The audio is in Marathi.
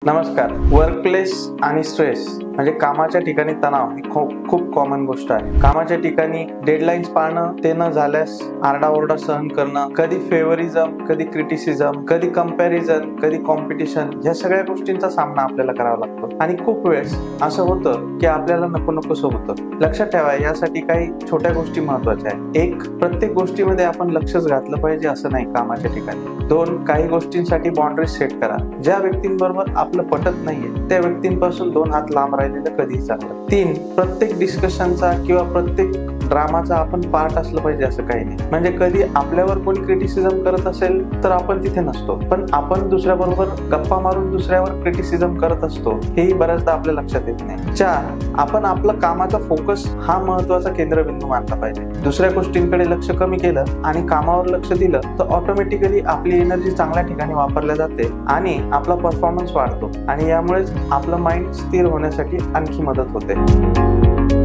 नमस्कार. वर्कप्लेस आणि स्ट्रेस म्हणजे कामाच्या ठिकाणी तणाव ही खूप कॉमन गोष्ट आहे. कामाच्या ठिकाणी डेडलाईन्स पाळणं, ते न झाल्यास आरडाओरडा सहन करणं, कधी फेवरिझम, कधी क्रिटिसिझम, कधी कंपॅरिझन, कधी कॉम्पिटिशन, या सगळ्या गोष्टींचा सामना आपल्याला करावा लागतो. आणि खूप वेळेस असं होतं की आपल्याला नकोसं होतं. लक्षात ठेवा, यासाठी काही छोट्या गोष्टी महत्वाच्या आहेत. एक, प्रत्येक गोष्टीमध्ये आपण लक्षच घातलं पाहिजे असं नाही कामाच्या ठिकाणी. दोन, काही गोष्टींसाठी बाउंड्रीज सेट करा. ज्या व्यक्तींबरोबर आपलं पटत नाहीये त्या व्यक्तींपासून 2 हात लांब राहिलेलं कधीही चांगलं. 3, प्रत्येक डिस्कशनचा किंवा प्रत्येक ड्रामाचा आपण पार्ट असलं पाहिजे असं काही नाही. म्हणजे कधी आपल्यावर कोणी क्रिटिसिझम करत असेल तर आपण तिथे नसतो, पण आपण दुसऱ्याबरोबर गप्पा मारून दुसऱ्यावर क्रिटिसिझम करत असतो, हेही बऱ्याचदा आपल्या लक्षात येत नाही. 4, आपण आपलं कामाचा फोकस हा महत्वाचा केंद्रबिंदू मानला पाहिजे. दुसऱ्या गोष्टींकडे लक्ष कमी केलं आणि कामावर लक्ष दिलं तर ऑटोमॅटिकली आपली एनर्जी चांगल्या ठिकाणी वापरल्या जाते आणि आपला परफॉर्मन्स वाढतो आणि यामुळेच आपलं माइंड स्थिर होण्यासाठी आणखी मदत होते.